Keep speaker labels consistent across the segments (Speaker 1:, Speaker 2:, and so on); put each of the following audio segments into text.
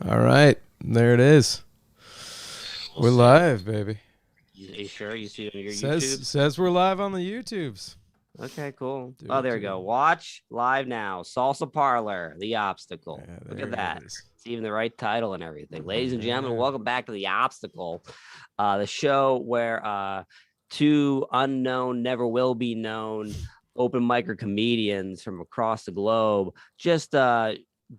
Speaker 1: All right, there it is.
Speaker 2: We'll
Speaker 1: We're
Speaker 2: see.
Speaker 1: live, baby.
Speaker 2: You sure? You see it on your
Speaker 1: Says
Speaker 2: YouTubes?
Speaker 1: says we're live on the YouTubes.
Speaker 2: Okay, cool. Oh,
Speaker 1: Do
Speaker 2: there we
Speaker 1: do.
Speaker 2: go. Watch live now. Salsa Parlor, The Obstacle.
Speaker 1: Yeah,
Speaker 2: Look
Speaker 1: there
Speaker 2: at
Speaker 1: it
Speaker 2: that.
Speaker 1: is.
Speaker 2: It's even the right title and everything. Ladies and gentlemen,
Speaker 1: Yeah.
Speaker 2: welcome back to The Obstacle, the show where two unknown, never will be known open micer comedians from across the globe just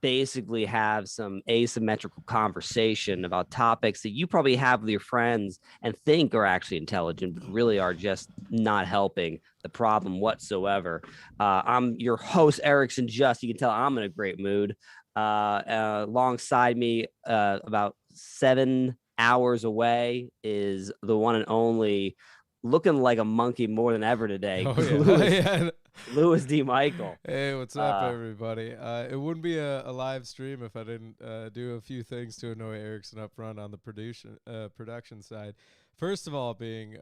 Speaker 2: basically have some asymmetrical conversation about topics that you probably have with your friends and think are actually intelligent, but really are just not helping the problem whatsoever. I'm your host, Erickson Just. You can tell I'm in a great mood. Alongside me, about 7 hours away, is the one and only, looking like a monkey more than ever today,
Speaker 1: Oh yeah.
Speaker 2: Lewis
Speaker 1: Yeah.
Speaker 2: Lewis D. Michael.
Speaker 1: Hey, what's up,
Speaker 2: Uh,
Speaker 1: everybody? It wouldn't be a live stream if I didn't do a few things to annoy Erickson up front on the production side. First of all, being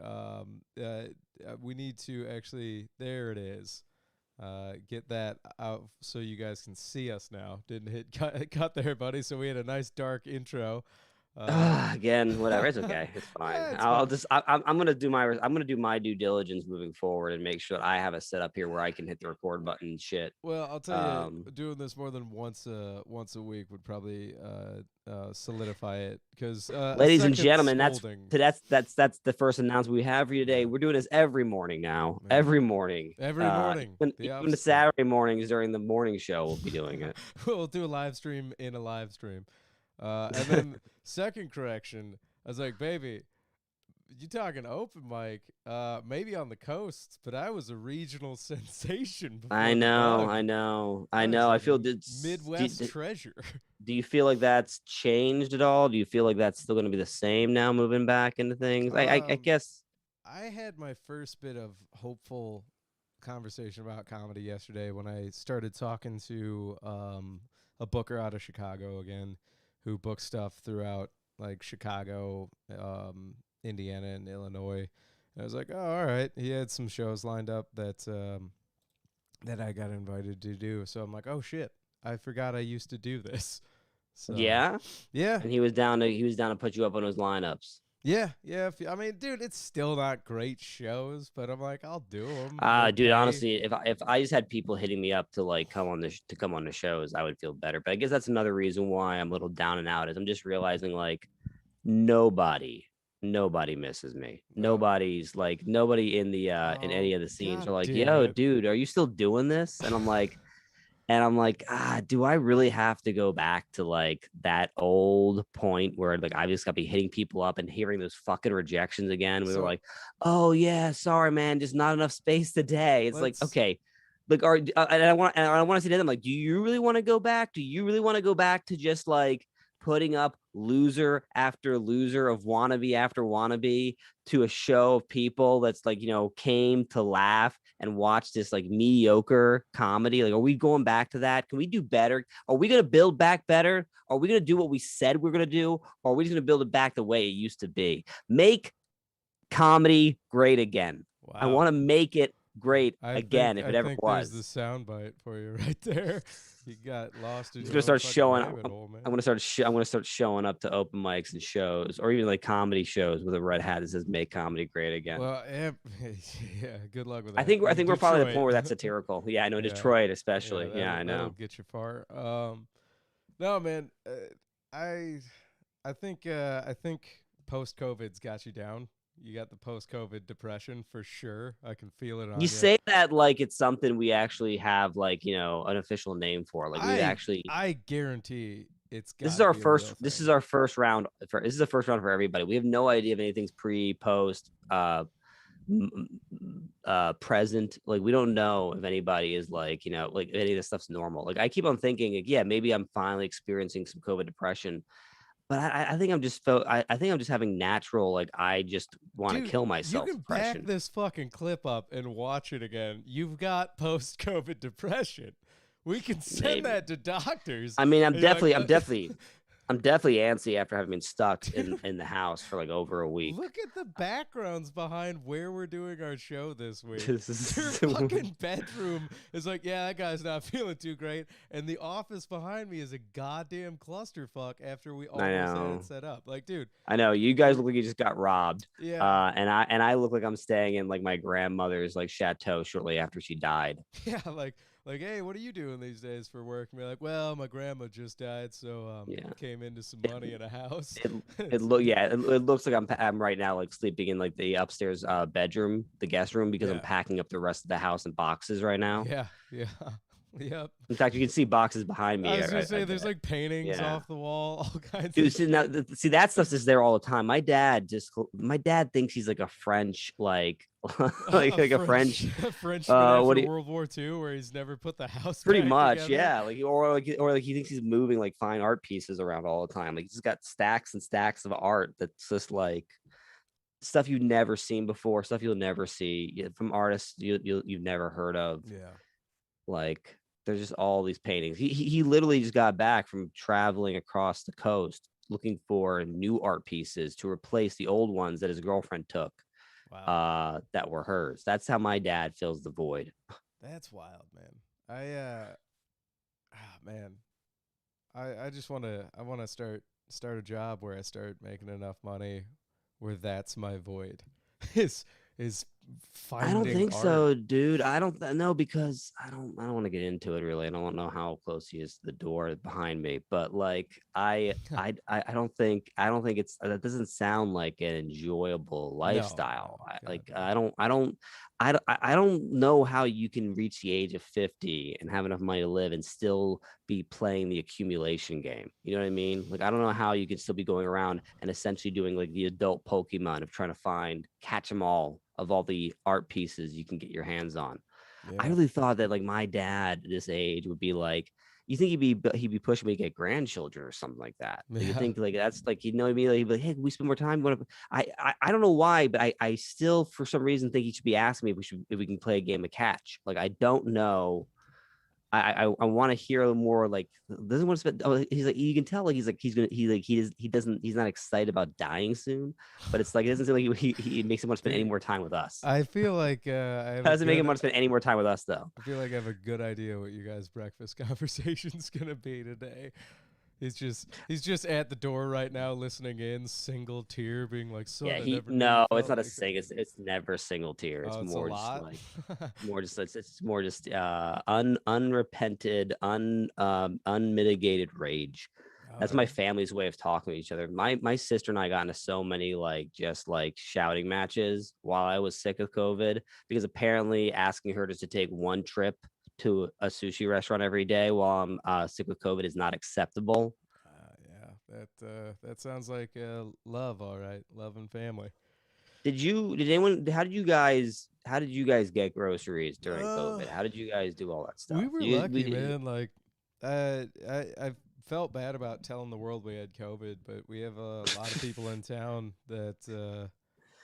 Speaker 1: we need to actually. There it is. Get that out so you guys can see us now. Didn't hit cut there, buddy. So we had a nice dark intro.
Speaker 2: again, whatever. It's okay. It's fine.
Speaker 1: It's
Speaker 2: I'll
Speaker 1: fine.
Speaker 2: just. I'm gonna do my. I'm gonna do my due diligence moving forward and make sure that I have a setup here where I can hit the record button and shit.
Speaker 1: Well, I'll tell you,
Speaker 2: Um,
Speaker 1: doing this more than once a week would probably solidify it because a
Speaker 2: Ladies and
Speaker 1: second
Speaker 2: gentlemen,
Speaker 1: scolding.
Speaker 2: that's the first announcement we have for you today.
Speaker 1: Yeah,
Speaker 2: We're doing this every morning now.
Speaker 1: yeah.
Speaker 2: Every morning.
Speaker 1: Every morning, the
Speaker 2: Even the
Speaker 1: obstacle.
Speaker 2: Saturday mornings during the morning show, we'll be doing it.
Speaker 1: We'll do a live stream in a live stream, and then second correction. I was like, baby, you talking open mic? Maybe on the coast, but I was a regional sensation
Speaker 2: I
Speaker 1: before the
Speaker 2: know,
Speaker 1: bug.
Speaker 2: I know, I
Speaker 1: I was
Speaker 2: know. I
Speaker 1: a
Speaker 2: feel this.
Speaker 1: Midwest treasure.
Speaker 2: Do you feel like that's changed at all? Do you feel like that's still going to be the same now, moving back into things? I
Speaker 1: um,
Speaker 2: guess.
Speaker 1: I had my first bit of hopeful conversation about comedy yesterday when I started talking to a booker out of Chicago again, who books stuff throughout like Chicago, Indiana, and Illinois. And I was like, oh, all right. He had some shows lined up that I got invited to do. So I'm like, oh shit, I forgot I used to do this. So
Speaker 2: Yeah,
Speaker 1: yeah,
Speaker 2: and he was down to put you up on those lineups.
Speaker 1: yeah. I mean, dude, it's still not great shows, but I'm like, I'll do them. They'll
Speaker 2: Dude,
Speaker 1: pay.
Speaker 2: honestly, if I just had people hitting me up to like come on to come on the shows, I would feel better. But I guess that's another reason why I'm a little down and out. Is I'm just realizing like nobody, nobody misses me.
Speaker 1: Oh,
Speaker 2: Nobody in the in any
Speaker 1: oh,
Speaker 2: of the scenes
Speaker 1: god
Speaker 2: are like,
Speaker 1: damn
Speaker 2: yo,
Speaker 1: it.
Speaker 2: dude, are you still doing this? And I'm like, do I really have to go back to like that old point where like I just got to be hitting people up and hearing those fucking rejections again? We were
Speaker 1: So
Speaker 2: like, oh yeah, sorry man, just not enough space today. It's like,
Speaker 1: let's.
Speaker 2: okay, like and I want to say to them like, do you really want to go back? Do you really want to go back to just like putting up loser after loser of wannabe after wannabe to a show of people that's like, came to laugh and watch this like mediocre comedy? Like, are we going back to that? Can we do better? Are we going to build back better? Are we going to do what we said we're going to do? Or are we just going to build it back the way it used to be? Make comedy great again. I
Speaker 1: Wow.
Speaker 2: want to make it great
Speaker 1: I
Speaker 2: again
Speaker 1: think
Speaker 2: if
Speaker 1: I
Speaker 2: it ever
Speaker 1: think there's the
Speaker 2: was.
Speaker 1: soundbite for you right there. You got lost
Speaker 2: I'm
Speaker 1: in
Speaker 2: just
Speaker 1: your
Speaker 2: gonna
Speaker 1: own
Speaker 2: start
Speaker 1: fucking
Speaker 2: showing.
Speaker 1: rabbit hole,
Speaker 2: I'm
Speaker 1: man.
Speaker 2: gonna start. I'm gonna start showing up to open mics and shows, or even like comedy shows with a red hat that says "Make comedy great again."
Speaker 1: Well, yeah, yeah. Good luck with
Speaker 2: I
Speaker 1: that
Speaker 2: think. I
Speaker 1: in
Speaker 2: think we're finally at the
Speaker 1: Detroit.
Speaker 2: point where that's satirical. Yeah, I know
Speaker 1: Yeah,
Speaker 2: Detroit,
Speaker 1: yeah.
Speaker 2: especially. Yeah,
Speaker 1: That'll
Speaker 2: I
Speaker 1: that'll
Speaker 2: know.
Speaker 1: get you far. No, man. I I think post COVID's got you down. You got the post COVID depression for sure. I can feel it
Speaker 2: You
Speaker 1: on you.
Speaker 2: say that like it's something we actually have, like, an official name for. Like we've
Speaker 1: I
Speaker 2: actually.
Speaker 1: I guarantee it's
Speaker 2: This
Speaker 1: got
Speaker 2: is
Speaker 1: to
Speaker 2: our
Speaker 1: be a real
Speaker 2: first. This is
Speaker 1: thing.
Speaker 2: our first round. This is the first round for everybody. We have no idea if anything's pre, post, present. Like we don't know if anybody is like, like any of this stuff's normal. Like I keep on thinking, like, yeah, maybe I'm finally experiencing some COVID depression, but I think I'm just I think I'm just having natural, like I just want to
Speaker 1: Dude,
Speaker 2: kill
Speaker 1: you
Speaker 2: myself
Speaker 1: can back
Speaker 2: depression.
Speaker 1: this fucking clip up and watch it again. You've got post COVID depression. We can send
Speaker 2: Maybe.
Speaker 1: that to doctors.
Speaker 2: I mean, I'm
Speaker 1: And you're like,
Speaker 2: definitely, I'm definitely, I'm definitely antsy after having been stuck
Speaker 1: Dude,
Speaker 2: in the house for like over a week.
Speaker 1: look at the backgrounds behind where we're doing our show this week.
Speaker 2: This
Speaker 1: Your
Speaker 2: is-
Speaker 1: fucking bedroom is like, yeah, that guy's not feeling too great. And the office behind me is a goddamn clusterfuck after we
Speaker 2: I
Speaker 1: almost had it
Speaker 2: know.
Speaker 1: set up. Like, dude,
Speaker 2: I know. You guys
Speaker 1: we're,
Speaker 2: look like you just got robbed.
Speaker 1: yeah,
Speaker 2: And I look like I'm staying in like my grandmother's like chateau shortly after she died.
Speaker 1: yeah, like, hey, what are you doing these days for work? And be like, well, my grandma just died, so
Speaker 2: Yeah.
Speaker 1: came into some
Speaker 2: It
Speaker 1: money in a house.
Speaker 2: it it
Speaker 1: It's
Speaker 2: look yeah, it looks like I'm right now like sleeping in like the upstairs bedroom, the guest room, because I'm
Speaker 1: yeah,
Speaker 2: packing up the rest of the house in boxes right now.
Speaker 1: yeah, yeah, yep.
Speaker 2: In fact, you can see boxes behind
Speaker 1: I
Speaker 2: me.
Speaker 1: was gonna say, there's like paintings
Speaker 2: Yeah.
Speaker 1: off the wall, all kinds
Speaker 2: Dude,
Speaker 1: of
Speaker 2: see, now,
Speaker 1: shit.
Speaker 2: see that stuff's just there all the time. My dad thinks he's like a French, like
Speaker 1: A
Speaker 2: like a
Speaker 1: French
Speaker 2: French,
Speaker 1: a Frenchman
Speaker 2: what
Speaker 1: after
Speaker 2: do you,
Speaker 1: World War II, where he's never put the house
Speaker 2: pretty
Speaker 1: back
Speaker 2: much,
Speaker 1: together.
Speaker 2: yeah. Or like he thinks he's moving like fine art pieces around all the time. Like he's got stacks and stacks of art that's just like stuff you've never seen before, stuff you'll never see from artists you've never heard of.
Speaker 1: Yeah,
Speaker 2: Like there's just all these paintings. He literally just got back from traveling across the coast looking for new art pieces to replace the old ones that his girlfriend took
Speaker 1: wow,
Speaker 2: that were hers. That's how my dad fills the void.
Speaker 1: that's wild, man. Man, I just want to start a job where I start making enough money where that's my void. is is
Speaker 2: I don't
Speaker 1: finding
Speaker 2: think
Speaker 1: art.
Speaker 2: so, dude. I don't know because I don't want to get into it really. I don't know how close he is to the door behind me, but like I don't think it's that doesn't sound like an enjoyable
Speaker 1: No, no,
Speaker 2: lifestyle.
Speaker 1: God no.
Speaker 2: I don't know how you can reach the age of 50 and have enough money to live and still be playing the accumulation game. You know what I mean? Like I don't know how you could still be going around and essentially doing like the adult Pokemon of trying to catch them all of all the art pieces you can get your hands on. I
Speaker 1: Yeah.
Speaker 2: really thought that like my dad at this age would be like, you think he'd be pushing me to get grandchildren or something like that. Like, you
Speaker 1: Yeah.
Speaker 2: think like that's like you know what I mean? Like, he'd be like, hey, can we spend more time? I don't know why, but I still for some reason think he should be asking me if we can play a game of catch. Like I don't know. I want to hear a little more like doesn't want to spend. Oh, he's like you can tell like he's gonna he doesn't he's not excited about dying soon, but it's like it doesn't seem like he makes him want to spend any
Speaker 1: Dude,
Speaker 2: more time with us.
Speaker 1: I feel like I have
Speaker 2: How
Speaker 1: a
Speaker 2: does it make him
Speaker 1: good
Speaker 2: want to spend any more time with us though?
Speaker 1: I feel like I have a good idea what you guys' breakfast conversation's gonna be today. He's just at the door right now, listening in, single tear, being like, "Son,
Speaker 2: Yeah,
Speaker 1: I
Speaker 2: he
Speaker 1: never knew you
Speaker 2: no, it's
Speaker 1: felt
Speaker 2: not a
Speaker 1: like
Speaker 2: sing.
Speaker 1: that."
Speaker 2: It's never a single tear.
Speaker 1: Oh,
Speaker 2: It's
Speaker 1: it's a
Speaker 2: more just
Speaker 1: lot.
Speaker 2: like more just it's more just unrepented, unmitigated rage.
Speaker 1: All
Speaker 2: That's my
Speaker 1: right.
Speaker 2: family's way of talking to each other. My sister and I got into so many like just like shouting matches while I was sick of COVID because apparently asking her just to take one trip to a sushi restaurant every day while I'm sick with COVID is not acceptable.
Speaker 1: Yeah, that sounds like love. All right, love and family.
Speaker 2: Did anyone how did you guys get groceries during
Speaker 1: Uh,
Speaker 2: COVID? How did you guys do all that
Speaker 1: we
Speaker 2: stuff?
Speaker 1: were lucky, man. Like, I felt bad about telling the world we had COVID, but we have a lot of people in town that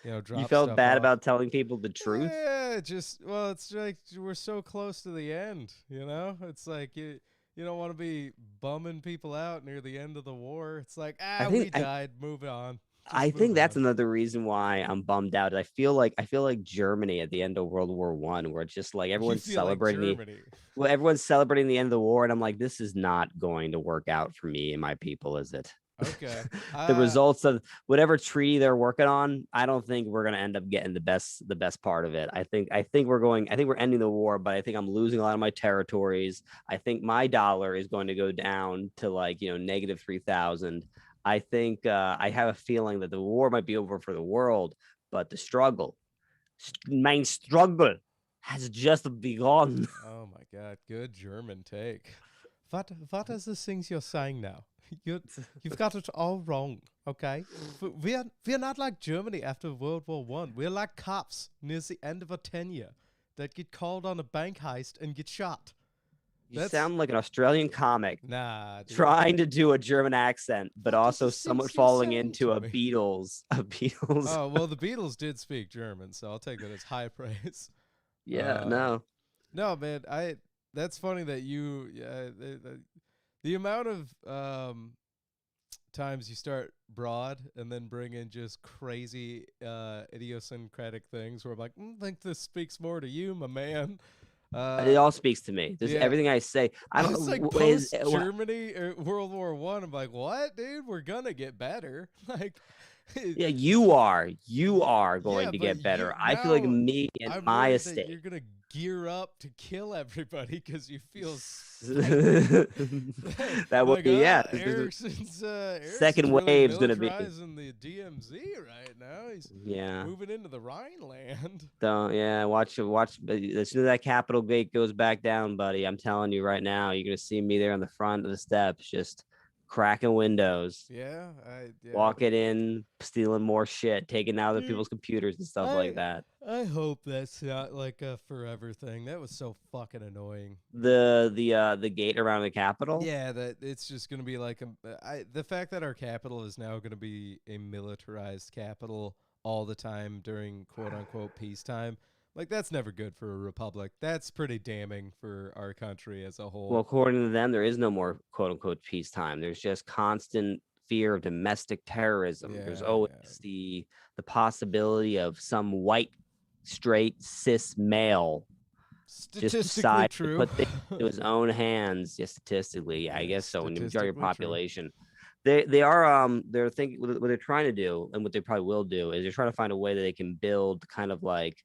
Speaker 2: you
Speaker 1: drop
Speaker 2: felt
Speaker 1: stuff
Speaker 2: bad
Speaker 1: off.
Speaker 2: about telling people the truth?
Speaker 1: Yeah, it's like we're so close to the end. It's like you don't want to be bumming people out near the end of the war. It's like
Speaker 2: I
Speaker 1: we
Speaker 2: think I
Speaker 1: died. Move on.
Speaker 2: I
Speaker 1: Just move
Speaker 2: think that's
Speaker 1: on.
Speaker 2: another reason why I'm bummed out. I feel like Germany at the end of World War One, where it's just like
Speaker 1: You feel like Germany.
Speaker 2: everyone's celebrating the end of the war, and I'm like, this is not going to work out for me and my people, is it?
Speaker 1: Okay.
Speaker 2: The results of whatever treaty they're working on, I don't think we're gonna end up getting the best part of it. I think we're ending the war, but I think I'm losing a lot of my territories. I think my dollar is going to go down to like negative 3,000. I think I have a feeling that the war might be over for the world, but the main struggle has just begun.
Speaker 1: Oh my God, good German take. What are the things you're saying now? You you've got it all wrong. Okay, we're not like Germany after World War One. We're like cops near the end of a tenure that get called on a bank heist and get shot.
Speaker 2: You
Speaker 1: That's
Speaker 2: sound like an Australian comic
Speaker 1: nah, dude.
Speaker 2: trying to do a German accent, but
Speaker 1: What are
Speaker 2: also
Speaker 1: the
Speaker 2: somewhat
Speaker 1: things you're
Speaker 2: falling
Speaker 1: saying
Speaker 2: into
Speaker 1: to me?
Speaker 2: A Beatles.
Speaker 1: Oh well, the Beatles did speak German, so I'll take that as high praise.
Speaker 2: Yeah,
Speaker 1: Um,
Speaker 2: no.
Speaker 1: no, man, I. That's funny that you. Yeah, the amount of times you start broad and then bring in just crazy idiosyncratic things where I'm like, I think this speaks more to you, my man.
Speaker 2: It
Speaker 1: Uh,
Speaker 2: all speaks to me. There's
Speaker 1: yeah,
Speaker 2: everything I say. I don't.
Speaker 1: it's like
Speaker 2: Is
Speaker 1: post Germany or World War One. I'm like, what, dude? We're gonna get better. Like,
Speaker 2: Yeah, you are
Speaker 1: yeah,
Speaker 2: going to
Speaker 1: but
Speaker 2: get
Speaker 1: you
Speaker 2: better. I feel like
Speaker 1: now.
Speaker 2: me and
Speaker 1: I'm
Speaker 2: my
Speaker 1: worried that you're
Speaker 2: estate.
Speaker 1: gonna gear up to kill everybody because you feel stagnant.
Speaker 2: That will
Speaker 1: Like,
Speaker 2: be, yeah. There's
Speaker 1: Ericsson's
Speaker 2: second
Speaker 1: really
Speaker 2: wave's gonna be,
Speaker 1: militarizing the DMZ right now. He's
Speaker 2: yeah.
Speaker 1: moving into the Rhineland.
Speaker 2: Don't, yeah, watch. But as soon as that Capitol gate goes back down, buddy, I'm telling you right now, you're gonna see me there on the front of the steps, just cracking windows,
Speaker 1: Yeah, yeah,
Speaker 2: walking in, stealing more shit, taking out other
Speaker 1: dude.
Speaker 2: people's computers and stuff like
Speaker 1: I
Speaker 2: that.
Speaker 1: I hope that's not like a forever thing. That was so fucking annoying.
Speaker 2: The gate around the Capitol.
Speaker 1: Yeah, that it's just gonna be like the fact that our capital is now gonna be a militarized capital all the time during quote unquote peacetime. Like that's never good for a republic. That's pretty damning for our country as a
Speaker 2: Well,
Speaker 1: whole.
Speaker 2: according to them, there is no more quote unquote peacetime. There's just constant fear of domestic terrorism. There's
Speaker 1: Yeah,
Speaker 2: always
Speaker 1: yeah.
Speaker 2: the possibility of some white, straight, cis male just
Speaker 1: Statistically
Speaker 2: decide to
Speaker 1: true.
Speaker 2: put things into his own hands. Just statistically, yeah, I
Speaker 1: Yeah,
Speaker 2: guess so. When the majority of the
Speaker 1: statistically true.
Speaker 2: population, they are they're thinking what they're trying to do, and what they probably will do is they're trying to find a way that they can build kind of like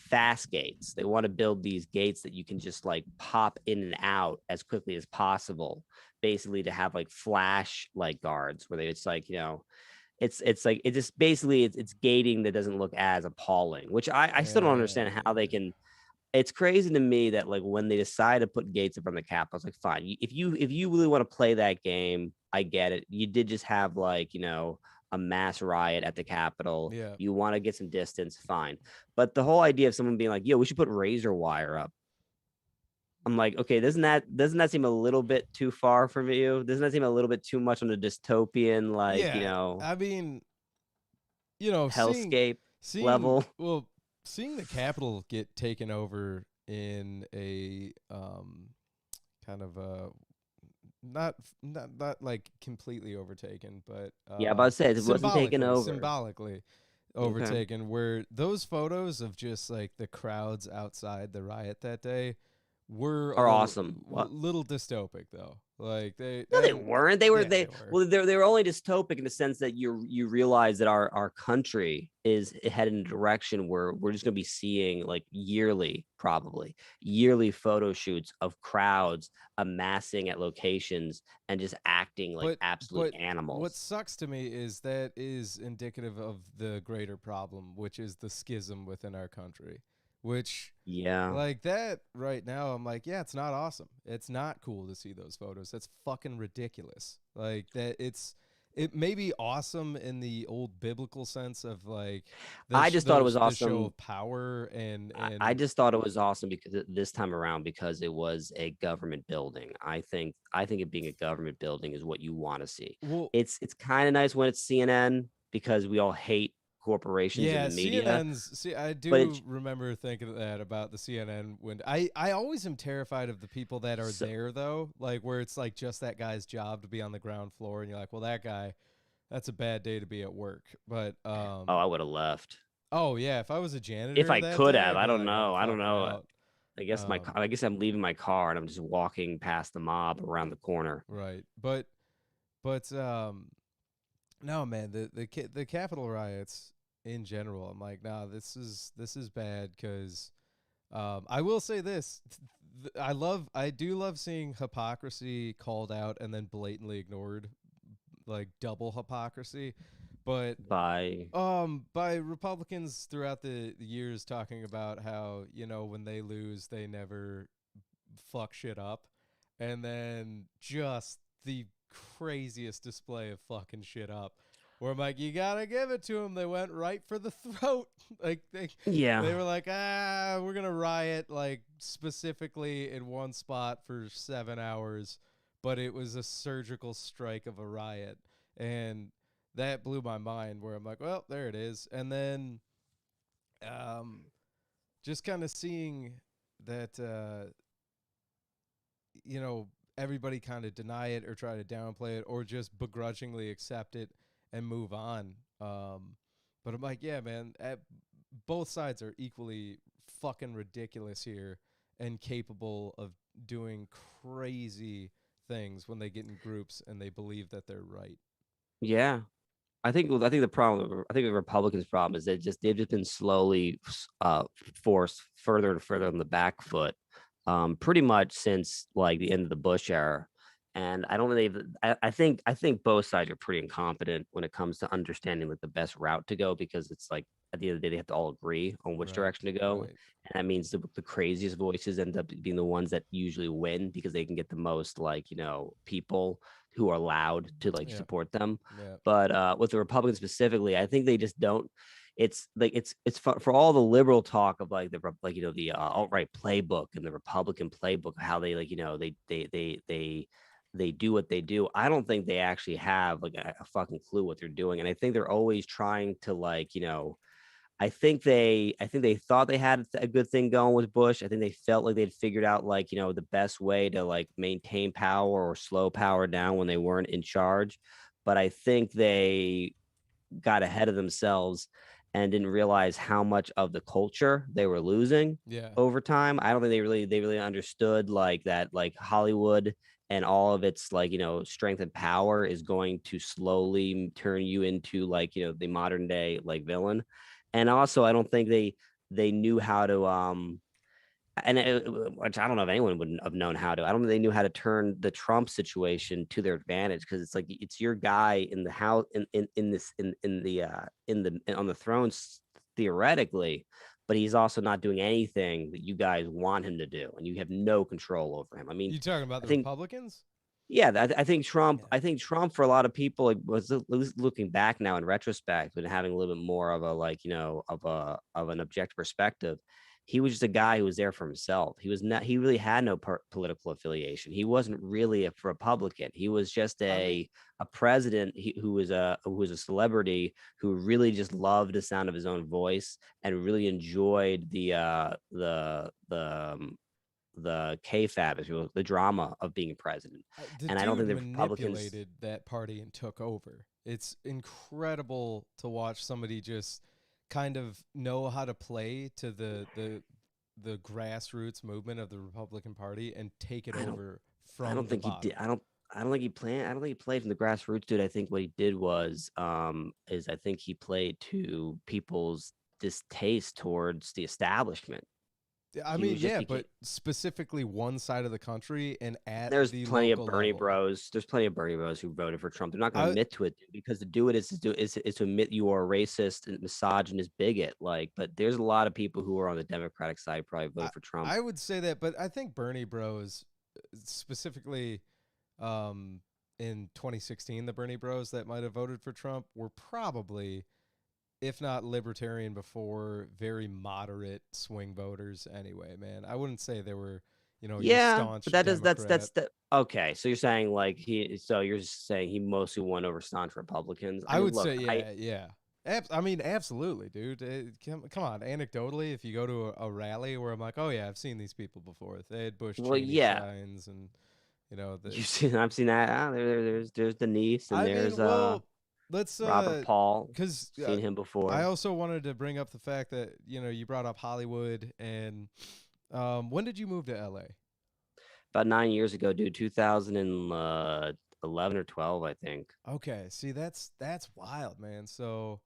Speaker 2: fast gates. They want to build these gates that you can just like pop in and out as quickly as possible, basically to have like flash like guards where they it's like, it's like it just basically it's gating that doesn't look as appalling, which I still don't
Speaker 1: Yeah,
Speaker 2: understand how they
Speaker 1: yeah.
Speaker 2: can. It's crazy to me that like when they decide to put gates up on the cap, I was like, fine, if you really want to play that game, I get it. You did just have like a mass riot at the Capitol.
Speaker 1: Yeah.
Speaker 2: You want to get some distance, fine. But the whole idea of someone being like, yo, we should put razor wire up. I'm like, okay, doesn't that seem a little bit too far from you? Doesn't that seem a little bit too much on the dystopian, like,
Speaker 1: Yeah. I mean,
Speaker 2: hellscape
Speaker 1: seeing
Speaker 2: level?
Speaker 1: well, seeing the capital get taken over in a kind of a not like completely overtaken, but
Speaker 2: Yeah, about to say it wasn't taken
Speaker 1: symbolically,
Speaker 2: over.
Speaker 1: symbolically
Speaker 2: Okay.
Speaker 1: overtaken. Where those photos of just like the crowds outside the riot that day were a
Speaker 2: Are
Speaker 1: little
Speaker 2: awesome. What?
Speaker 1: little dystopic though. Like they
Speaker 2: No, they
Speaker 1: and
Speaker 2: weren't.
Speaker 1: yeah, they were.
Speaker 2: They were only dystopic in the sense that you realize that our country is headed in a direction where we're just going to be seeing like probably yearly photo shoots of crowds amassing at locations and just acting like
Speaker 1: But
Speaker 2: absolute
Speaker 1: but what
Speaker 2: animals.
Speaker 1: sucks to me is that is indicative of the greater problem, which is the schism within our country. Which
Speaker 2: Yeah.
Speaker 1: like that right now, I'm like, yeah, it's not awesome. It's not cool to see those photos. That's fucking ridiculous. Like that it may be awesome in the old biblical sense of like
Speaker 2: I just thought it was
Speaker 1: the show
Speaker 2: awesome.
Speaker 1: of power and
Speaker 2: I just thought it was awesome because this time around because it was a government building. I think it being a government building is what you want to see.
Speaker 1: well,
Speaker 2: It's kind of nice when it's CNN because we all hate corporations in
Speaker 1: yeah,
Speaker 2: the media,
Speaker 1: CNN's. See, I
Speaker 2: but
Speaker 1: do
Speaker 2: it's
Speaker 1: remember thinking that about the CNN. When I always am terrified of the people that are
Speaker 2: so,
Speaker 1: there though, like where it's like just that guy's job to be on the ground floor, and you're like, well, that guy, that's a bad day to be at work. But
Speaker 2: oh, I would have left
Speaker 1: oh yeah, if I was a
Speaker 2: if
Speaker 1: janitor
Speaker 2: I
Speaker 1: that
Speaker 2: could
Speaker 1: day,
Speaker 2: have.
Speaker 1: I'd
Speaker 2: I
Speaker 1: be
Speaker 2: don't
Speaker 1: like, I'm
Speaker 2: know. I don't
Speaker 1: fucking
Speaker 2: know.
Speaker 1: out.
Speaker 2: I guess I'm leaving my car and I'm just walking past the mob around the corner.
Speaker 1: Right, but no, man, the Capitol riots in general, I'm like, nah, this is bad because I will say this. I do love seeing hypocrisy called out and then blatantly ignored, like double hypocrisy. But
Speaker 2: By
Speaker 1: by Republicans throughout the years talking about how, when they lose, they never fuck shit up. And then just the craziest display of fucking shit up. Where I'm like, you gotta give it to them. They went right for the throat. Like
Speaker 2: yeah.
Speaker 1: they were like, we're gonna riot like specifically in one spot for 7 hours, but it was a surgical strike of a riot, and that blew my mind. Where I'm like, well, there it is, and then um, just kind of seeing that, you know, everybody kind of deny it or try to downplay it or just begrudgingly accept it and move on. But I'm like, yeah, man, both sides are equally fucking ridiculous here and capable of doing crazy things when they get in groups and they believe that they're right.
Speaker 2: Yeah. I think the problem, I think the Republicans' problem is they've just been slowly forced further and further on the back foot, pretty much since like the end of the Bush era. And I don't think I think both sides are pretty incompetent when it comes to understanding like the best route to go, because it's like at the end of the day they have to all agree on which
Speaker 1: Right,
Speaker 2: direction to go,
Speaker 1: right.
Speaker 2: and that means the craziest voices end up being the ones that usually win because they can get the most like people who are loud to like
Speaker 1: Yeah,
Speaker 2: support them.
Speaker 1: yeah.
Speaker 2: But with the Republicans specifically, I think they just don't. It's like it's for all the liberal talk of like the alt-right playbook and the Republican playbook, how they like they do what they do. I don't think they actually have like a fucking clue what they're doing, and I think they're always trying to I think they thought they had a good thing going with Bush. I think they felt like they'd figured out like the best way to like maintain power or slow power down when they weren't in charge. But I think they got ahead of themselves and didn't realize how much of the culture they were losing
Speaker 1: Yeah.
Speaker 2: over time. I don't think they really understood like that like Hollywood and all of its like strength and power is going to slowly turn you into like the modern day like villain. And also I don't think they knew how to which I don't know if anyone would have known how to. I don't think they knew how to turn the Trump situation to their advantage, because it's like it's your guy in the house in this in the on the throne theoretically, but he's also not doing anything that you guys want him to do, and you have no control over him. I mean,
Speaker 1: You talking about
Speaker 2: I
Speaker 1: the
Speaker 2: think
Speaker 1: Republicans?
Speaker 2: yeah, I think Trump.
Speaker 1: Yeah.
Speaker 2: I think Trump for a lot of people like, was looking back now in retrospect and having a little bit more of a like of an objective perspective. He was just a guy who was there for himself. He was not. He really had no political affiliation. He wasn't really a Republican. He was just
Speaker 1: I mean,
Speaker 2: a president who was a celebrity who really just loved the sound of his own voice and really enjoyed the kfab, as you will, the drama of being president.
Speaker 1: the
Speaker 2: And I don't
Speaker 1: dude
Speaker 2: think the Republicans.
Speaker 1: manipulated that party and took over. It's incredible to watch somebody just kind of know how to play to the grassroots movement of the Republican Party and take it
Speaker 2: I don't.
Speaker 1: over
Speaker 2: I
Speaker 1: from
Speaker 2: don't
Speaker 1: the
Speaker 2: think he did.
Speaker 1: bottom.
Speaker 2: I don't think he planned. I don't think he played from the grassroots, dude. I think what he did was is I think he played to people's distaste towards the establishment.
Speaker 1: I
Speaker 2: He
Speaker 1: mean,
Speaker 2: was just
Speaker 1: yeah,
Speaker 2: became.
Speaker 1: but specifically one side of the country and at
Speaker 2: There's
Speaker 1: the
Speaker 2: plenty of
Speaker 1: local
Speaker 2: Bernie
Speaker 1: level.
Speaker 2: Bros. There's plenty of Bernie Bros who voted for Trump. They're not going to
Speaker 1: I
Speaker 2: admit to it, dude, because to do it is to admit you are a racist and misogynist bigot. Like, but there's a lot of people who are on the Democratic side probably
Speaker 1: I,
Speaker 2: voted for Trump.
Speaker 1: I would say that, but I think Bernie Bros, specifically um, in 2016, the Bernie Bros that might have voted for Trump were probably, if not libertarian before, very moderate swing voters anyway, man. I wouldn't say they were, your
Speaker 2: Yeah, but
Speaker 1: staunch
Speaker 2: that does
Speaker 1: Democrat.
Speaker 2: that's the okay. So you're saying like so you're saying he mostly won over staunch Republicans. I
Speaker 1: I
Speaker 2: mean,
Speaker 1: would
Speaker 2: look,
Speaker 1: say, yeah, yeah. I mean, absolutely, dude. Come on. Anecdotally, if you go to a rally where I'm like, oh yeah, I've seen these people before. They had Bush
Speaker 2: well,
Speaker 1: Cheney
Speaker 2: yeah,
Speaker 1: signs, and the.
Speaker 2: you've seen I've seen that. There's Denise and
Speaker 1: I
Speaker 2: there's
Speaker 1: mean, well, let's
Speaker 2: Robert Paul.
Speaker 1: because
Speaker 2: Seen him
Speaker 1: I
Speaker 2: before.
Speaker 1: also wanted to bring up the fact that you brought up Hollywood, and when did you move to LA?
Speaker 2: About 9 years ago, dude, 2011 or 12, I think.
Speaker 1: Okay, see that's wild, man. So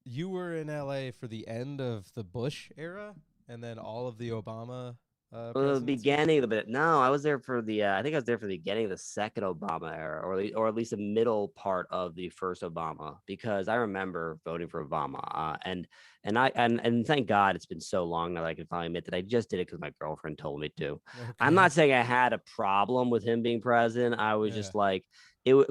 Speaker 1: you were in LA for the end of the Bush era, and then all of the Obama
Speaker 2: The
Speaker 1: presidency.
Speaker 2: beginning of the bit. No, I was there for the. I think I was there for the beginning of the second Obama era, or at least the middle part of the first Obama, because I remember voting for Obama. And thank God it's been so long now that I can finally admit that I just did it because my girlfriend told me to. I'm
Speaker 1: Okay.
Speaker 2: not saying I had a problem with him being president. I was
Speaker 1: Yeah.
Speaker 2: just like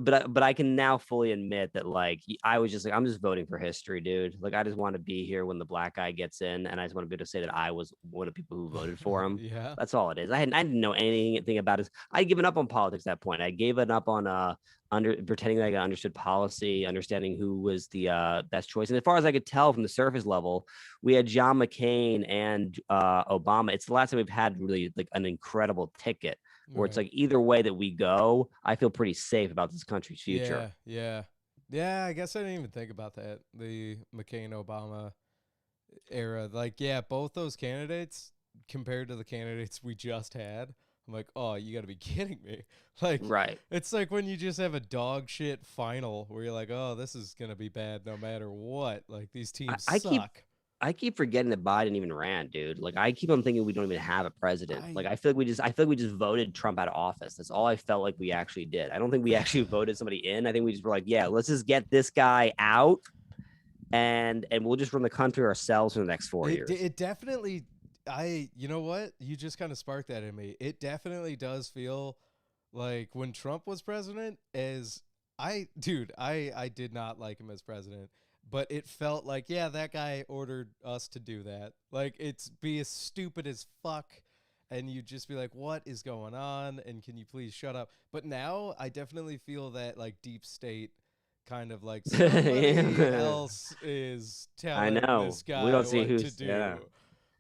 Speaker 2: but I can now fully admit that like I was just like I'm just voting for history, dude. Like I just want to be here when the black guy gets in, and I just want to be able to say that I was one of the people who voted for him.
Speaker 1: Yeah.
Speaker 2: That's all it is. I didn't know anything about it. I'd given up on politics at that point. I gave it up on under pretending that I understood policy, understanding who was the best choice. And as far as I could tell from the surface level, we had John McCain and Obama. It's the last time we've had really like an incredible ticket where it's
Speaker 1: Right.
Speaker 2: like either way that we go, I feel pretty safe about this country's future.
Speaker 1: Yeah, yeah. Yeah, I guess I didn't even think about that. The McCain Obama era. Like, yeah, both those candidates compared to the candidates we just had, I'm like, oh, you got to be kidding me. Like,
Speaker 2: Right.
Speaker 1: it's like when you just have a dog shit final where you're like, oh, this is going to be bad no matter what. Like, these
Speaker 2: I,
Speaker 1: teams
Speaker 2: I keep
Speaker 1: suck.
Speaker 2: I keep forgetting that Biden even ran, dude. Like I keep on thinking we don't even have a president. Like
Speaker 1: I.
Speaker 2: I feel like we just voted Trump out of office. That's all I felt like we actually did. I don't think we actually voted somebody in. I think we just were like, yeah, let's just get this guy out and we'll just run the country ourselves for the next 4 years.
Speaker 1: It definitely you know what? You just kind of sparked that in me. It definitely does feel like when Trump was president as I did not like him as president, but it felt like yeah, that guy ordered us to do that. Like it's be as stupid as fuck and you just be like what is going on and can you please shut up? But now I definitely feel that like deep state kind of like somebody
Speaker 2: Yeah.
Speaker 1: else is
Speaker 2: I
Speaker 1: telling
Speaker 2: know.
Speaker 1: this
Speaker 2: We
Speaker 1: guy
Speaker 2: don't see
Speaker 1: what to
Speaker 2: who's yeah.
Speaker 1: do.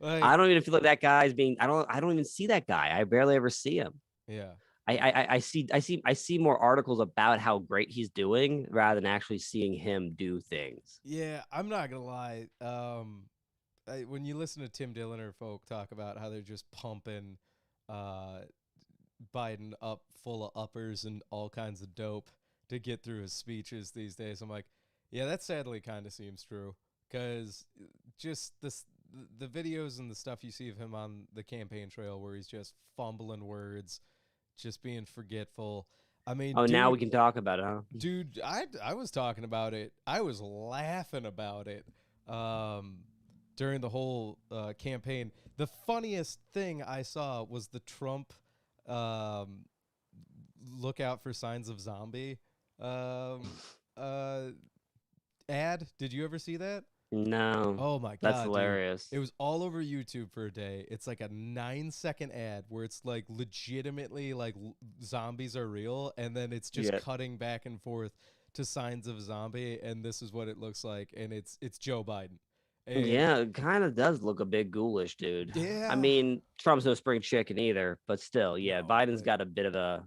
Speaker 1: Like,
Speaker 2: I don't even feel like that guy's being I don't even see that guy. I barely ever see him.
Speaker 1: yeah.
Speaker 2: I see more articles about how great he's doing rather than actually seeing him do things.
Speaker 1: Yeah, I'm not gonna lie. When you listen to Tim Dillon or folk talk about how they're just pumping uh, Biden up full of uppers and all kinds of dope to get through his speeches these days, I'm like, yeah, that sadly kind of seems true. Because just the videos and the stuff you see of him on the campaign trail where he's just fumbling words, just being forgetful. I mean,
Speaker 2: Oh, now we
Speaker 1: dude,
Speaker 2: can talk about it, huh?
Speaker 1: I was talking about it. I was laughing about it um, during the whole campaign. The funniest thing I saw was the Trump um, "Look out for signs of zombie" um, uh, ad. Did you ever see that?
Speaker 2: No,
Speaker 1: Oh my
Speaker 2: that's
Speaker 1: god, dude.
Speaker 2: hilarious.
Speaker 1: It was all over YouTube for a day. It's like a 9-second ad where it's like legitimately like zombies are real and then it's just
Speaker 2: Yeah,
Speaker 1: cutting back and forth to signs of zombie and this is what it looks like and it's Joe Biden. And
Speaker 2: yeah, it kind of does look a bit ghoulish, dude. I
Speaker 1: yeah,
Speaker 2: mean, Trump's no spring chicken either, but still, yeah,
Speaker 1: no,
Speaker 2: Biden's
Speaker 1: like
Speaker 2: got a bit of a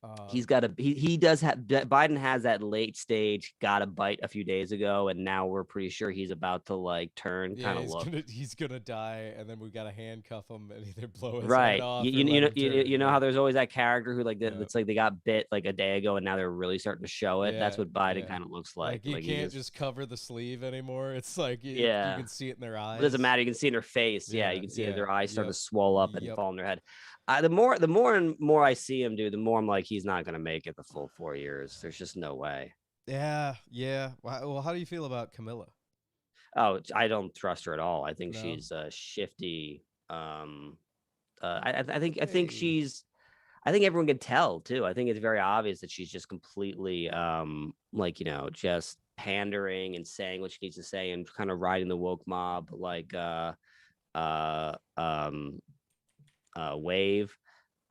Speaker 1: uh
Speaker 2: he's got a he does have Biden has that late stage got a bite a few days ago, and now we're pretty sure he's about to like turn
Speaker 1: yeah,
Speaker 2: kind of look.
Speaker 1: he's gonna die and then we got to handcuff him and either blow his head
Speaker 2: Right.
Speaker 1: off
Speaker 2: You,
Speaker 1: or
Speaker 2: you, you
Speaker 1: let
Speaker 2: know
Speaker 1: him
Speaker 2: you,
Speaker 1: turn.
Speaker 2: you know
Speaker 1: Yeah.
Speaker 2: how there's always that character who like
Speaker 1: Yeah.
Speaker 2: it's like they got bit like a day ago and now they're really starting to show it. That's
Speaker 1: Yeah,
Speaker 2: what Biden
Speaker 1: yeah.
Speaker 2: kind of looks like.
Speaker 1: Like you
Speaker 2: Like he
Speaker 1: can't
Speaker 2: just
Speaker 1: just cover the sleeve anymore. It's like you
Speaker 2: yeah.
Speaker 1: can see it in their
Speaker 2: It doesn't
Speaker 1: eyes.
Speaker 2: matter. You can see in their face. Yeah,
Speaker 1: Yeah,
Speaker 2: you can see that
Speaker 1: yeah,
Speaker 2: their eyes start to
Speaker 1: yep,
Speaker 2: swell up and
Speaker 1: yep.
Speaker 2: fall in their head. The more and more I see him, dude, the more I'm like, he's not gonna make it the full 4 years. There's just no way.
Speaker 1: Yeah, yeah. Well, how do you feel about Camilla?
Speaker 2: Oh, I don't trust her at all. I think
Speaker 1: No.
Speaker 2: she's shifty. I think
Speaker 1: Hey.
Speaker 2: she's. I think everyone can tell too. I think it's very obvious that she's just completely like just pandering and saying what she needs to say and kind of riding the woke mob like uh um wave.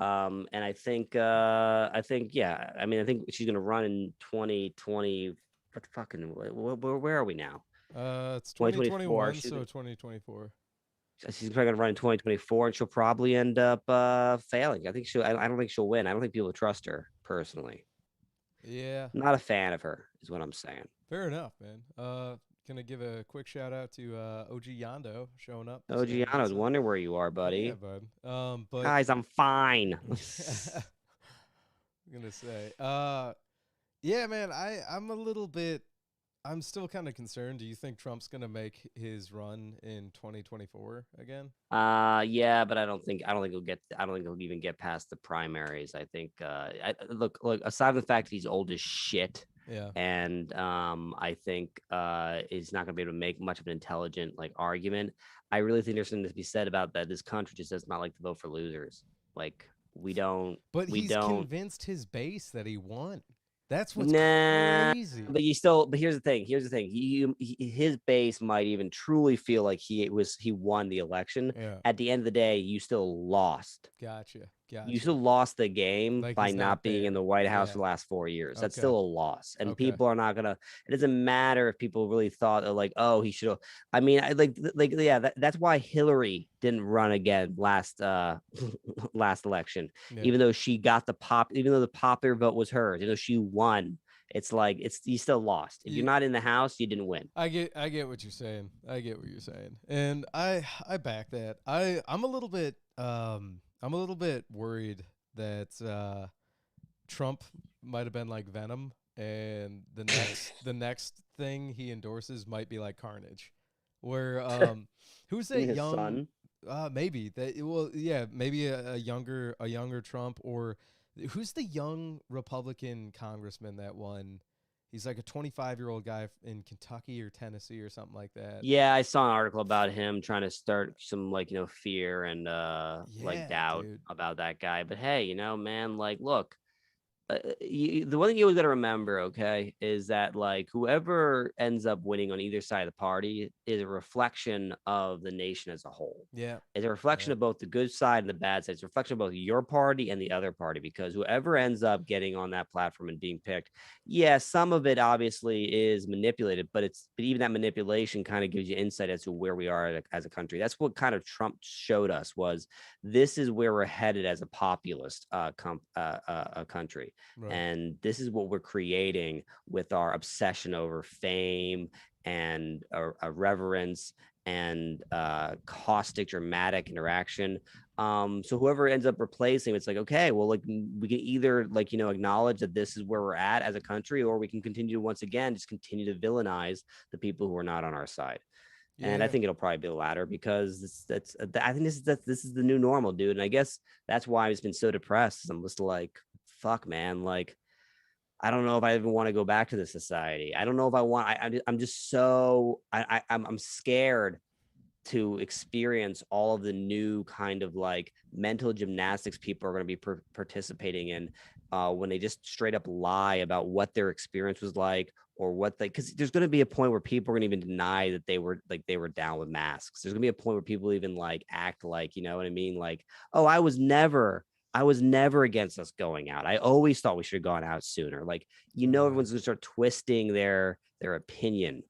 Speaker 2: And I think yeah. I mean, I think she's gonna run in 2020. What fucking where are we now?
Speaker 1: It's
Speaker 2: 2024.
Speaker 1: 2021, so 2024.
Speaker 2: She's probably gonna run in 2024, and she'll probably end up failing. I think she'll. I don't think she'll win. I don't think people trust her personally.
Speaker 1: Yeah,
Speaker 2: Not a fan of her, is what I'm saying.
Speaker 1: fair enough, man. Gonna give a quick shout out to OG Yondo showing up,
Speaker 2: Oh,
Speaker 1: saying
Speaker 2: Gianna, I
Speaker 1: what's
Speaker 2: was
Speaker 1: up.
Speaker 2: wondering where you are,
Speaker 1: Yeah,
Speaker 2: buddy.
Speaker 1: bud. But
Speaker 2: Guys, I'm fine.
Speaker 1: I'm gonna say, yeah, man. I'm a little bit. I'm still kind of concerned. Do you think Trump's gonna make his run in 2024 again?
Speaker 2: Yeah, but I don't think he'll get. I don't think he'll even get past the primaries. I think. Look. Aside from the fact that he's old as shit,
Speaker 1: Yeah.
Speaker 2: and I think he's not gonna be able to make much of an intelligent like argument. I really think there's something to be said about that. This country just does not like to vote for losers. Like we don't.
Speaker 1: But
Speaker 2: We
Speaker 1: he's
Speaker 2: don't.
Speaker 1: convinced his base that he won. That's what's
Speaker 2: Nah,
Speaker 1: crazy.
Speaker 2: but you still. But here's the thing. Here's the thing. His base might even truly feel like he won the election.
Speaker 1: Yeah.
Speaker 2: At the end of the day, you still lost.
Speaker 1: Gotcha.
Speaker 2: You
Speaker 1: Gotcha.
Speaker 2: still lost the game
Speaker 1: Like
Speaker 2: by
Speaker 1: he's not
Speaker 2: not being in
Speaker 1: there.
Speaker 2: the White House
Speaker 1: Yeah.
Speaker 2: for the last 4 years. That's
Speaker 1: Okay.
Speaker 2: still a loss. And
Speaker 1: Okay.
Speaker 2: people are not gonna, it doesn't matter if people really thought that, like, oh, he should have. I mean, yeah, that's why Hillary didn't run again last election,
Speaker 1: Yeah.
Speaker 2: even though she got even though the popular vote was hers, even though she won. It's like it's you still lost. If you're
Speaker 1: You,
Speaker 2: not in the House, you didn't win.
Speaker 1: I get what you're saying. I get what you're saying. And I back that. I'm a little bit worried that Trump might have been like Venom, and the next thing he endorses might be like Carnage. Where who's that
Speaker 2: His
Speaker 1: young
Speaker 2: son.
Speaker 1: maybe that well yeah, maybe a younger Trump, or who's the young Republican congressman that won? He's like a 25-year-old guy in Kentucky or Tennessee or something like that.
Speaker 2: Yeah, I saw an article about him trying to start some, like, fear and like
Speaker 1: Yeah,
Speaker 2: doubt
Speaker 1: dude.
Speaker 2: about that guy. But hey, man, like, look, the one thing you always got to remember, okay, is that, like, whoever ends up winning on either side of the party is a reflection of the nation as a whole.
Speaker 1: Yeah.
Speaker 2: It's a reflection
Speaker 1: Yeah.
Speaker 2: of both the good side and the bad side. It's a reflection of both your party and the other party, because whoever ends up getting on that platform and being picked, yeah, some of it obviously is manipulated, but even that manipulation kind of gives you insight as to where we are as a country. That's what kind of Trump showed us, was this is where we're headed as a populist country.
Speaker 1: Right.
Speaker 2: And this is what we're creating with our obsession over fame and a reverence and caustic, dramatic interaction. So whoever ends up replacing, it's like, okay, well, like, we can either, like, acknowledge that this is where we're at as a country, or we can continue to, once again, just continue to villainize the people who are not on our side. And I
Speaker 1: Yeah.
Speaker 2: think it'll probably be the latter, because I think this is the new normal, dude. And I guess that's why I've just been so depressed. I'm just like, fuck, man, like, I don't know if I even want to go back to the society. I don't know if I want. I'm just so I'm scared to experience all of the new kind of, like, mental gymnastics people are going to be participating in when they just straight up lie about what their experience was like, or what they, because there's going to be a point where people are going to even deny that they were down with masks. There's going to be a point where people even, like, act like, you know what I mean, like, oh, I was never against us going out. I always thought we should have gone out sooner. Like,
Speaker 1: Uh,
Speaker 2: everyone's going to start twisting their opinion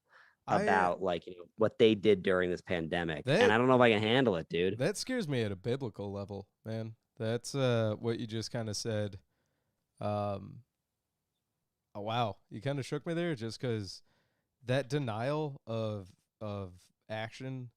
Speaker 1: I
Speaker 2: about, like, what they did during this pandemic. And
Speaker 1: that
Speaker 2: I don't know if I can handle it, dude.
Speaker 1: that scares me at a biblical level, man. That's what you just kind of said. Um oh, wow. You kind of shook me there just cuz that denial of action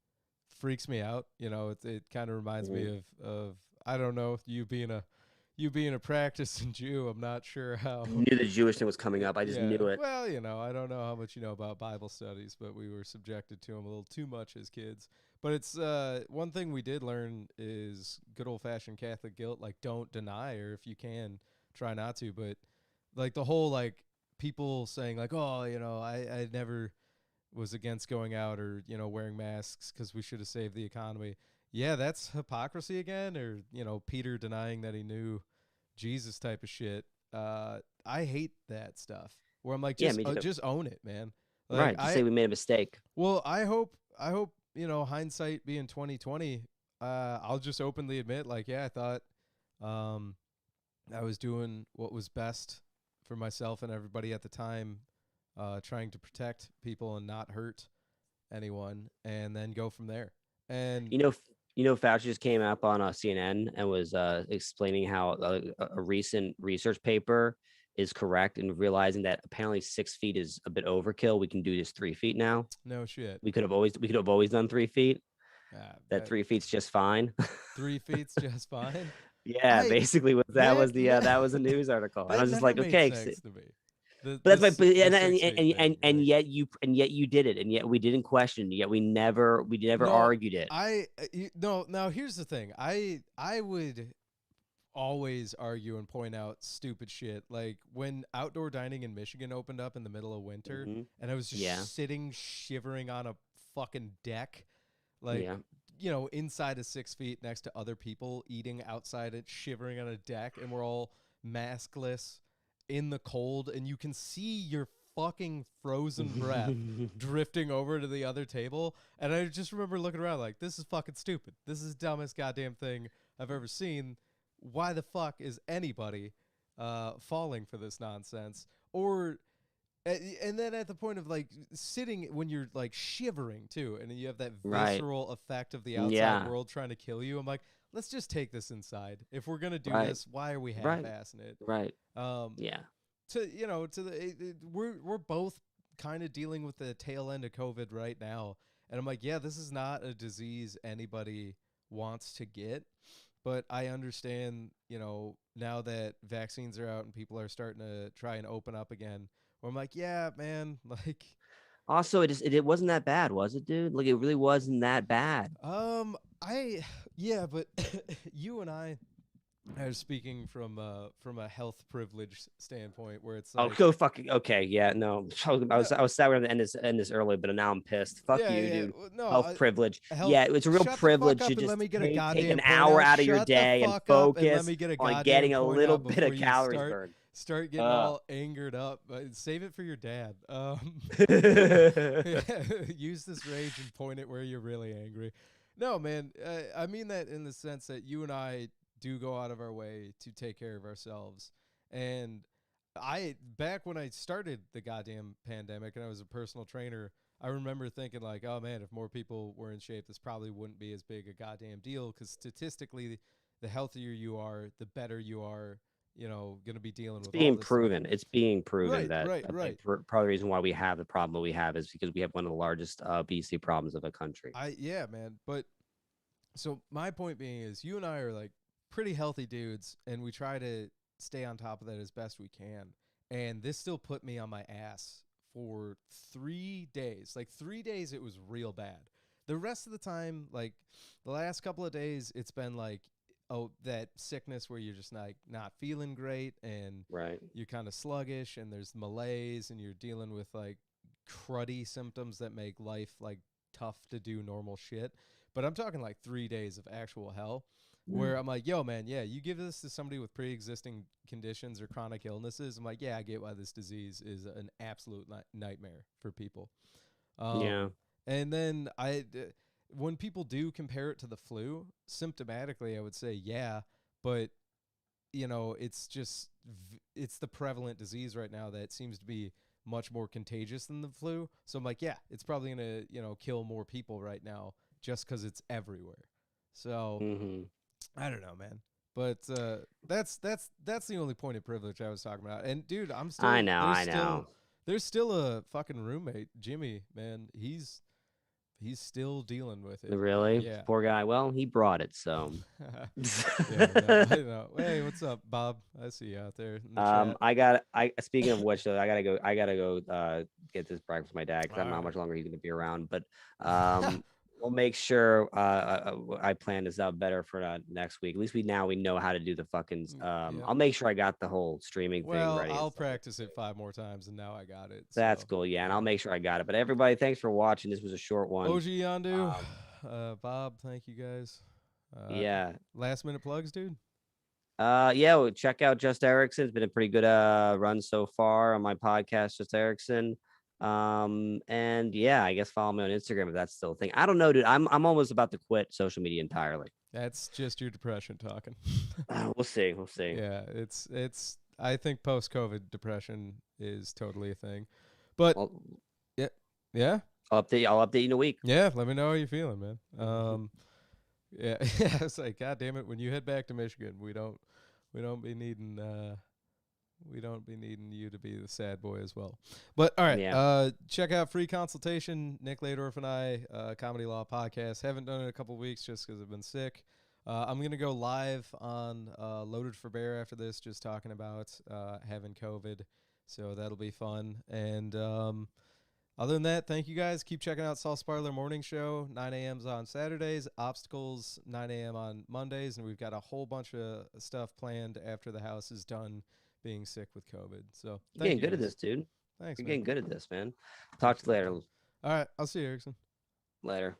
Speaker 1: freaks me out. It kind of reminds
Speaker 2: Mhm.
Speaker 1: me of I don't know, you being a practicing Jew. I'm not sure
Speaker 2: I
Speaker 1: how.
Speaker 2: knew the Jewish thing was coming up. I just knew
Speaker 1: Yeah.
Speaker 2: it.
Speaker 1: Well, I don't know how much you know about Bible studies, but we were subjected to them a little too much as kids. But it's one thing we did learn is good old fashioned Catholic guilt. Like, don't deny, or if you can, try not to. But like the whole like people saying like, oh, I never was against going out or wearing masks because we should have saved the economy. Yeah, that's hypocrisy again, or Peter denying that he knew Jesus type of shit. I hate that stuff. Where I'm like,
Speaker 2: Yeah, me too.
Speaker 1: just own it, man. Like
Speaker 2: Right. Just say we made a mistake.
Speaker 1: well, I hope hindsight being 2020. I'll just openly admit, like, yeah, I thought, um, I was doing what was best for myself and everybody at the time, trying to protect people and not hurt anyone, and then go from there. And
Speaker 2: You know, Fauci just came up on CNN and was explaining how a recent research paper is correct, and realizing that apparently 6 feet is a bit overkill. We can do just 3 feet now.
Speaker 1: no shit.
Speaker 2: We could have always done 3 feet. That
Speaker 1: That
Speaker 2: 3 feet's just fine.
Speaker 1: 3 feet's just fine.
Speaker 2: Yeah,
Speaker 1: I
Speaker 2: basically,
Speaker 1: that ne-
Speaker 2: that was a news article, and I
Speaker 1: that
Speaker 2: was just
Speaker 1: never
Speaker 2: like,
Speaker 1: made
Speaker 2: okay,
Speaker 1: sense to me. The
Speaker 2: but that's why, but,
Speaker 1: the
Speaker 2: and,
Speaker 1: 6 feet thing, like,
Speaker 2: and yet you did it, and yet we didn't question, yet we never
Speaker 1: no,
Speaker 2: argued it.
Speaker 1: no. Now here's the thing. I would always argue and point out stupid shit. Like when outdoor dining in Michigan opened up in the middle of winter,
Speaker 2: Hmm.
Speaker 1: and I was
Speaker 2: Yeah,
Speaker 1: just sitting shivering on a fucking deck, like
Speaker 2: yeah.
Speaker 1: inside of 6 feet next to other people eating outside it, shivering on a deck, and we're all maskless in the cold, and you can see your fucking frozen breath drifting over to the other table. And I just remember looking around like, this is fucking stupid. This is the dumbest goddamn thing I've ever seen. why the fuck is anybody falling for this nonsense? Or and then at the point of like sitting when you're like shivering too, and then you have that
Speaker 2: Right.
Speaker 1: visceral effect of the outside
Speaker 2: Yeah.
Speaker 1: world trying to kill you. I'm like, let's just take this inside. If we're gonna do
Speaker 2: Right.
Speaker 1: this, why are we
Speaker 2: Right.
Speaker 1: half-assing it?
Speaker 2: Right.
Speaker 1: Um,
Speaker 2: Yeah.
Speaker 1: to to the we're both kind of dealing with the tail end of COVID right now, and I'm like, yeah, this is not a disease anybody wants to get, but I understand, now that vaccines are out and people are starting to try and open up again. Where I'm like, yeah, man, like,
Speaker 2: Also, it wasn't that bad, was it, dude? Like, it really wasn't that bad.
Speaker 1: I, yeah, but you and I are speaking from a health privilege standpoint, where it's
Speaker 2: Oh,
Speaker 1: like,
Speaker 2: go fucking okay. Yeah, no.
Speaker 1: no,
Speaker 2: I was sad we are gonna end this early, but now I'm pissed. Fuck
Speaker 1: yeah,
Speaker 2: you,
Speaker 1: yeah,
Speaker 2: dude.
Speaker 1: no,
Speaker 2: Health privilege.
Speaker 1: health.
Speaker 2: Yeah, it's a real
Speaker 1: Shut the fuck
Speaker 2: privilege to
Speaker 1: up and let
Speaker 2: just
Speaker 1: me get a
Speaker 2: take an
Speaker 1: goddamn point
Speaker 2: hour
Speaker 1: out.
Speaker 2: out of your
Speaker 1: Shut the
Speaker 2: day and
Speaker 1: fuck up and let
Speaker 2: focus
Speaker 1: me get a
Speaker 2: on
Speaker 1: goddamn
Speaker 2: getting a
Speaker 1: point
Speaker 2: little
Speaker 1: out
Speaker 2: bit of
Speaker 1: before you
Speaker 2: calories burned.
Speaker 1: start getting
Speaker 2: Uh.
Speaker 1: all angered up. Save it for your dad. Use this rage and point it where you're really angry. No, man, I mean that in the sense that you and I do go out of our way to take care of ourselves. And back when I started the goddamn pandemic and I was a personal trainer, I remember thinking like, oh man, if more people were in shape, this probably wouldn't be as big a goddamn deal, because statistically, the healthier you are, the better you are, going to be dealing
Speaker 2: It's
Speaker 1: with all
Speaker 2: being
Speaker 1: this stuff.
Speaker 2: proven. It's being proven
Speaker 1: Right,
Speaker 2: that
Speaker 1: right, right.
Speaker 2: part of the reason why we have the problem we have is because we have one of the largest obesity problems of a country.
Speaker 1: Yeah, man. But so my point being is, you and I are like pretty healthy dudes, and we try to stay on top of that as best we can. And this still put me on my ass for 3 days. Like 3 days, it was real bad. The rest of the time, like the last couple of days, it's been like, oh, that sickness where you're just like not feeling great, and
Speaker 2: Right.
Speaker 1: you're kind of sluggish, and there's malaise, and you're dealing with like cruddy symptoms that make life like tough to do normal shit. But I'm talking like 3 days of actual hell, where I'm like, yo, man, yeah, you give this to somebody with pre-existing conditions or chronic illnesses. I'm like, yeah, I get why this disease is an absolute nightmare for people.
Speaker 2: Yeah.
Speaker 1: Um, and then when people do compare it to the flu, symptomatically, I would say, yeah, but it's just it's the prevalent disease right now that seems to be much more contagious than the flu. So I'm like, yeah, it's probably gonna kill more people right now just because it's everywhere. So
Speaker 2: Hmm.
Speaker 1: I don't know, man. But that's the only point of privilege I was talking about. And dude, I'm
Speaker 2: I
Speaker 1: still
Speaker 2: know. I know.
Speaker 1: there's still a fucking roommate, Jimmy. Man, he's still dealing with it.
Speaker 2: Really,
Speaker 1: Yeah.
Speaker 2: poor guy. Well, he brought it, so.
Speaker 1: Yeah, no, I know. Hey, what's up, Bob? I see you out there in the chat.
Speaker 2: I speaking of which, though, I gotta go get this breakfast for my dad because I
Speaker 1: All
Speaker 2: don't know how
Speaker 1: right.
Speaker 2: much longer he's gonna be around. But we'll make sure I plan this out better for next week. At least we know how to do the fucking.
Speaker 1: Yep.
Speaker 2: I'll make sure I got the whole streaming thing
Speaker 1: Well,
Speaker 2: ready and
Speaker 1: I'll
Speaker 2: stuff like
Speaker 1: practice it 5 more times, and now I got it.
Speaker 2: that's
Speaker 1: So,
Speaker 2: cool. Yeah, and I'll
Speaker 1: yeah.
Speaker 2: make sure I got it. But everybody, thanks for watching. This was a short one.
Speaker 1: OG Yandu,
Speaker 2: Um,
Speaker 1: Bob, thank you guys. Uh,
Speaker 2: yeah.
Speaker 1: Last minute plugs, dude.
Speaker 2: Yeah, well, check out Just Erickson. It's been a pretty good run so far on my podcast, Just Erickson. And yeah, I guess follow me on Instagram if that's still a thing. I don't know, dude. I'm almost about to quit social media entirely.
Speaker 1: That's just your depression talking.
Speaker 2: We'll see. We'll see.
Speaker 1: Yeah, it's. I think post COVID depression is totally a thing. But
Speaker 2: I'll,
Speaker 1: yeah, yeah,
Speaker 2: I'll update you in a week.
Speaker 1: yeah. Let me know how you're feeling, man. Yeah, yeah. It's like, God damn it, when you head back to Michigan, we don't be needing we don't be needing you to be the sad boy as well. But all right,
Speaker 2: Yeah.
Speaker 1: check out Free Consultation, Nick Ladorf and I, Comedy Law Podcast. Haven't done it in a couple weeks just because I've been sick. I'm gonna go live on Loaded for Bear after this, just talking about having COVID, so that'll be fun. And other than that, thank you guys. Keep checking out Saul Sparler Morning Show, 9 a.m.s on Saturdays, Obstacles, 9 a.m. on Mondays, and we've got a whole bunch of stuff planned after the house is done being sick with COVID. So
Speaker 2: You're
Speaker 1: thank
Speaker 2: getting
Speaker 1: you
Speaker 2: good at
Speaker 1: guys.
Speaker 2: this, dude.
Speaker 1: Thanks,
Speaker 2: You're
Speaker 1: man.
Speaker 2: getting good at this, man. Talk to you
Speaker 1: Appreciate it,
Speaker 2: later.
Speaker 1: man. All right, I'll see you, Erickson.
Speaker 2: Later.